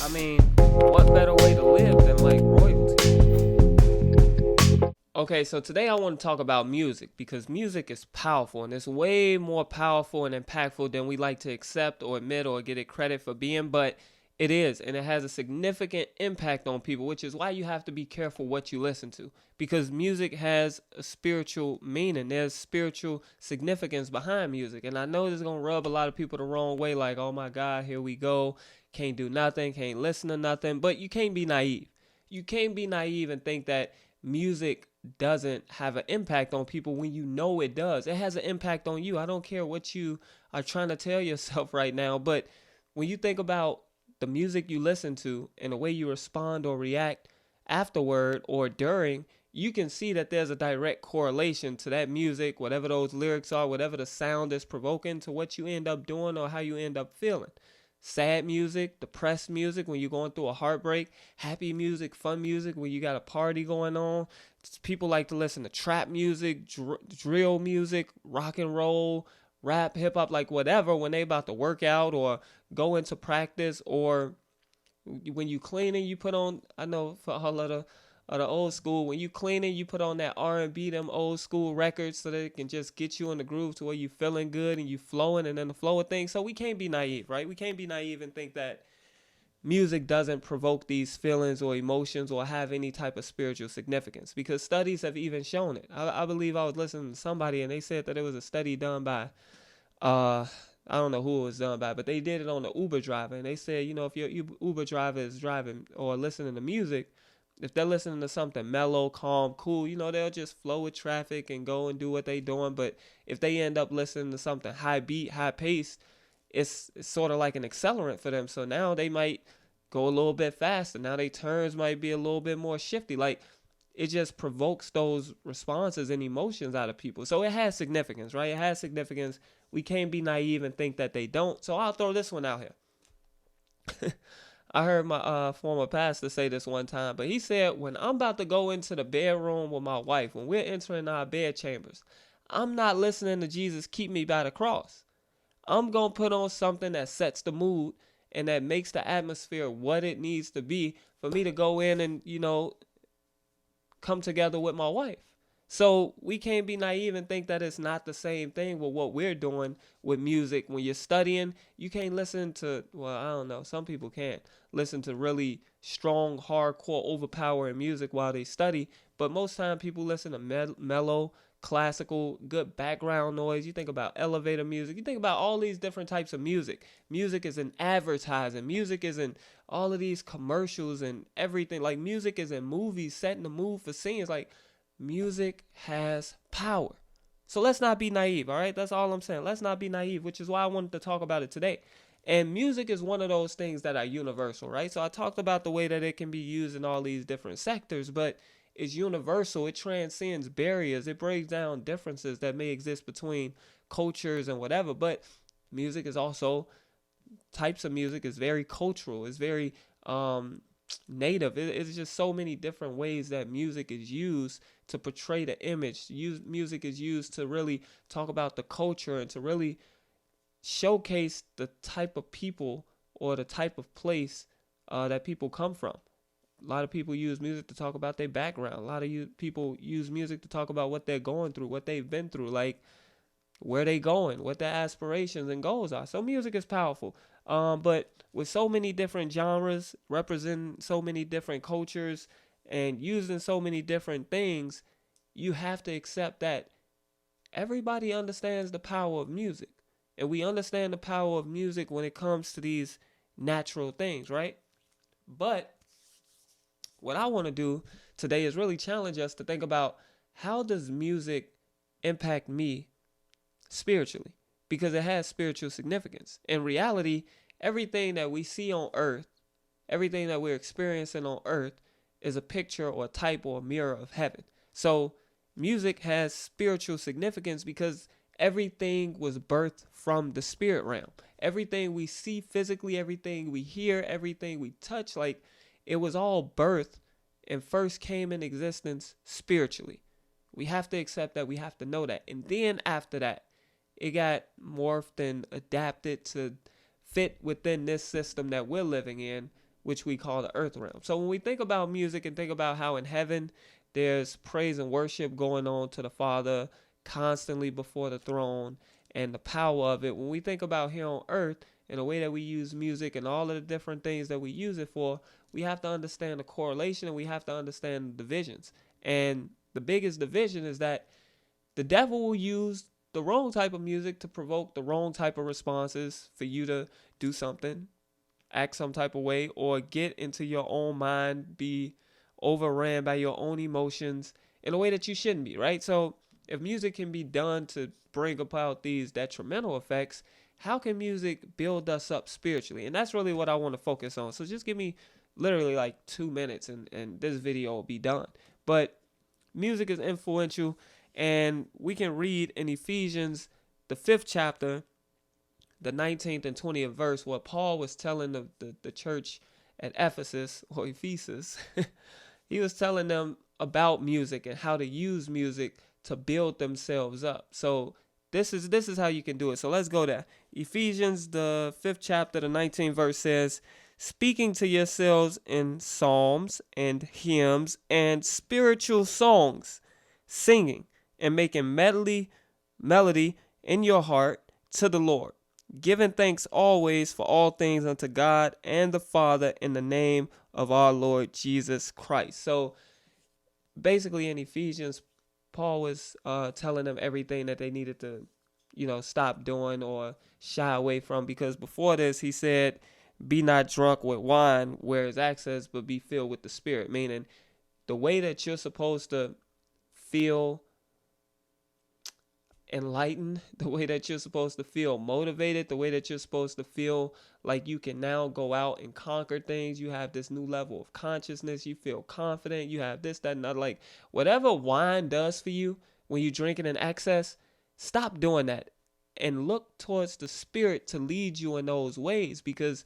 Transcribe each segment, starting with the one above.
I mean, what better way to live than like royalty? Okay, so today I want to talk about music because music is powerful and it's way more powerful and impactful than we like to accept or admit or get it credit for being, but it is, and it has a significant impact on people, which is why you have to be careful what you listen to because music has a spiritual meaning. There's spiritual significance behind music, and I know this is going to rub a lot of people the wrong way, like, oh my God, here we go, can't do nothing, can't listen to nothing, but you can't be naive. You can't be naive and think that music doesn't have an impact on people when you know it does. It has an impact on you. I don't care what you are trying to tell yourself right now, but when you think about the music you listen to and the way you respond or react afterward or during, you can see that there's a direct correlation to that music, whatever those lyrics are, whatever the sound is provoking, to what you end up doing or how you end up feeling. Sad music, depressed music when you're going through a heartbreak, happy music, fun music when you got a party going on. People like to listen to trap music, drill music, rock and roll, rap, hip hop, like whatever when they about to work out or go into practice, or when you cleaning, you put on. I know for all of the old school, when you cleaning, you put on that R&B, them old school records, so that it can just get you in the groove to where you feeling good and you flowing and in the flow of things. So we can't be naive, right? We can't be naive and think that music doesn't provoke these feelings or emotions or have any type of spiritual significance, because studies have even shown it. I believe I was listening to somebody and they said that it was a study done by uh I don't know who it was done by, but they did it on the Uber driver, and they said, if your Uber driver is driving or listening to music, if they're listening to something mellow, calm, cool, they'll just flow with traffic and go and do what they doing. But if they end up listening to something high beat, high paced, it's sort of like an accelerant for them. So now they might go a little bit faster. Now their turns might be a little bit more shifty. Like, it just provokes those responses and emotions out of people. So it has significance, right? It has significance. We can't be naive and think that they don't. So I'll throw this one out here. I heard my former pastor say this one time, but he said, when I'm about to go into the bedroom with my wife, when we're entering our bed chambers, I'm not listening to Jesus Keep Me by the Cross. I'm going to put on something that sets the mood and that makes the atmosphere what it needs to be for me to go in and, come together with my wife. So we can't be naive and think that it's not the same thing with what we're doing with music. When you're studying, you can't listen to, well, I don't know, some people can't listen to really strong, hardcore, overpowering music while they study. But most time people listen to mellow, classical, good background noise. You think about elevator music. You think about all these different types of music. Music is in advertising. Music is in all of these commercials and everything. Like, music is in movies, setting the mood for scenes. Like, music has power. So let's not be naive, all right? That's all I'm saying. Let's not be naive, which is why I wanted to talk about it today. And music is one of those things that are universal, right? So I talked about the way that it can be used in all these different sectors, but it's universal. It transcends barriers. It breaks down differences that may exist between cultures and whatever. But music is also, types of music is very cultural. It's very native. It's just so many different ways that music is used to portray the image. Music is used to really talk about the culture and to really showcase the type of people or the type of place that people come from. A lot of people use music to talk about their background. A lot of people use music to talk about what they're going through, what they've been through, like where they going, what their aspirations and goals are. So music is powerful. But with so many different genres, representing so many different cultures and using so many different things, you have to accept that everybody understands the power of music. And we understand the power of music when it comes to these natural things, right? But what I want to do today is really challenge us to think about, how does music impact me spiritually? Because it has spiritual significance. In reality, everything that we see on earth, everything that we're experiencing on earth, is a picture or a type or a mirror of heaven. So music has spiritual significance because everything was birthed from the spirit realm. Everything we see physically, everything we hear, everything we touch, like, it was all birthed and first came in existence spiritually. We have to accept that. We have to know that. And then after that, it got morphed and adapted to fit within this system that we're living in, which we call the earth realm. So when we think about music and think about how in heaven there's praise and worship going on to the Father constantly before the throne and the power of it, when we think about here on earth and the way that we use music and all of the different things that we use it for, we have to understand the correlation and we have to understand the divisions. And the biggest division is that the devil will use the wrong type of music to provoke the wrong type of responses for you to do something, act some type of way, or get into your own mind, be overran by your own emotions in a way that you shouldn't be, right? So if music can be done to bring about these detrimental effects, how can music build us up spiritually? And that's really what I want to focus on. So just give me literally like 2 minutes and this video will be done. But music is influential, and we can read in Ephesians, the 5th chapter, the 19th and 20th verse, what Paul was telling the church at Ephesus or Ephesus. He was telling them about music and how to use music to build themselves up. So this is how you can do it. So let's go there. Ephesians, the 5th chapter, the 19th verse says, speaking to yourselves in psalms and hymns and spiritual songs, singing and making melody in your heart to the Lord, giving thanks always for all things unto God and the Father in the name of our Lord Jesus Christ. So basically in Ephesians, Paul was telling them everything that they needed to, stop doing or shy away from, because before this he said, be not drunk with wine where it's access, but be filled with the Spirit, meaning the way that you're supposed to feel enlightened, the way that you're supposed to feel motivated, the way that you're supposed to feel like you can now go out and conquer things. You have this new level of consciousness. You feel confident. You have this, that, and other. Like whatever wine does for you when you drink it in excess, stop doing that and look towards the Spirit to lead you in those ways, because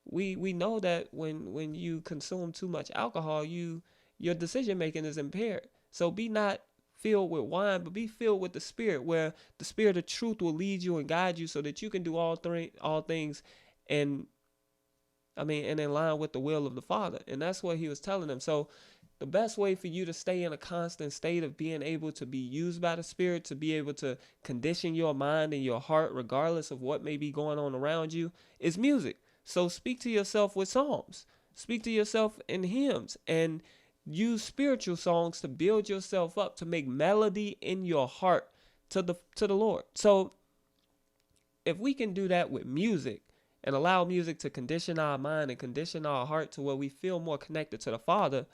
we know that when you consume too much alcohol, your decision making is impaired. So be not filled with wine, but be filled with the Spirit, where the Spirit of truth will lead you and guide you so that you can do all things and in line with the will of the Father. And that's what he was telling them. So the best way for you to stay in a constant state of being able to be used by the Spirit, to be able to condition your mind and your heart regardless of what may be going on around you, is music. So speak to yourself with psalms, speak to yourself in hymns, and use spiritual songs to build yourself up, to make melody in your heart to the Lord. So if we can do that with music and allow music to condition our mind and condition our heart to where we feel more connected to the Father,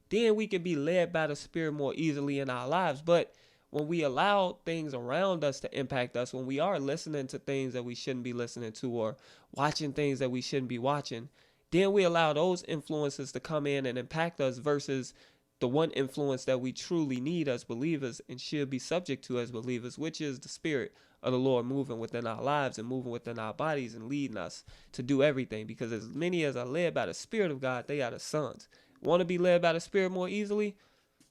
then we can be led by the Spirit more easily in our lives. But when we allow things around us to impact us, when we are listening to things that we shouldn't be listening to or watching things that we shouldn't be watching, then we allow those influences to come in and impact us versus the one influence that we truly need as believers and should be subject to as believers, which is the Spirit of the Lord moving within our lives and moving within our bodies and leading us to do everything. Because as many as are led by the Spirit of God, they are the sons. Want to be led by the Spirit more easily?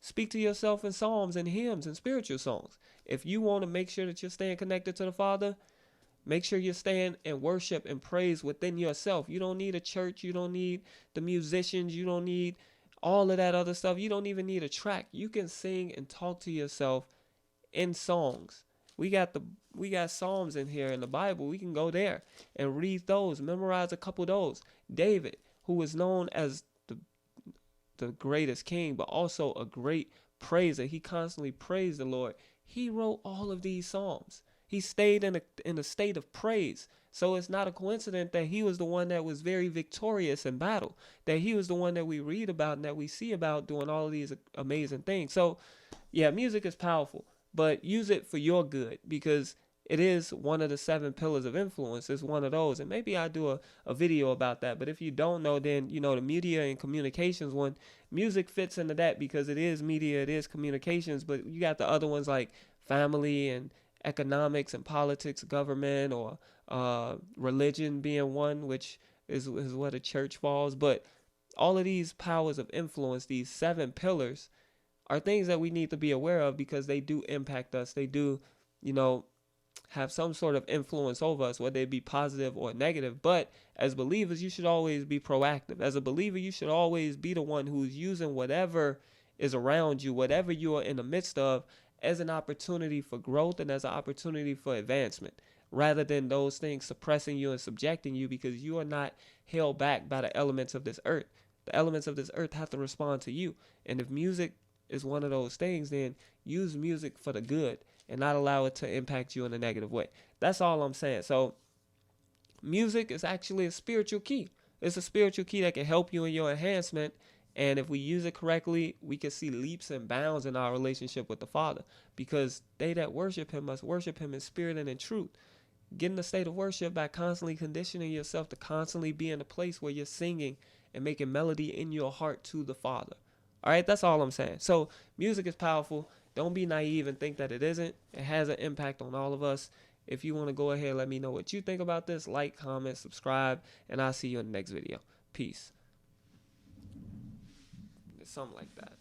Speak to yourself in psalms and hymns and spiritual songs. If you want to make sure that you're staying connected to the Father, make sure you're staying in worship and praise within yourself. You don't need a church. You don't need the musicians. You don't need all of that other stuff. You don't even need a track. You can sing and talk to yourself in songs. We got Psalms in here in the Bible. We can go there and read those, memorize a couple of those. David, who was known as the greatest king, but also a great praiser. He constantly praised the Lord. He wrote all of these psalms. He stayed in a state of praise. So it's not a coincidence that he was the one that was very victorious in battle, that he was the one that we read about and that we see about doing all of these amazing things. So yeah, music is powerful, but use it for your good, because it is one of the 7 pillars of influence. It's one of those. And maybe I'll do a video about that. But if you don't know, then, the media and communications one, music fits into that because it is media, it is communications. But you got the other ones like family and economics and politics, government, or religion being one, which is where the church falls. But all of these powers of influence, these 7 pillars, are things that we need to be aware of because they do impact us. They do, have some sort of influence over us, whether it be positive or negative. But as believers, you should always be proactive. As a believer, you should always be the one who's using whatever is around you, whatever you are in the midst of, as an opportunity for growth and as an opportunity for advancement, rather than those things suppressing you and subjecting you, because you are not held back by the elements of this earth. The elements of this earth have to respond to you. And if music is one of those things, then use music for the good and not allow it to impact you in a negative way. That's all I'm saying. So music is actually a spiritual key. It's a spiritual key that can help you in your enhancement. And if we use it correctly, we can see leaps and bounds in our relationship with the Father, because they that worship him must worship him in spirit and in truth. Get in the state of worship by constantly conditioning yourself to constantly be in a place where you're singing and making melody in your heart to the Father. All right, that's all I'm saying. So music is powerful. Don't be naive and think that it isn't. It has an impact on all of us. If you want to go ahead, let me know what you think about this. Like, comment, subscribe, and I'll see you in the next video. Peace. Something like that.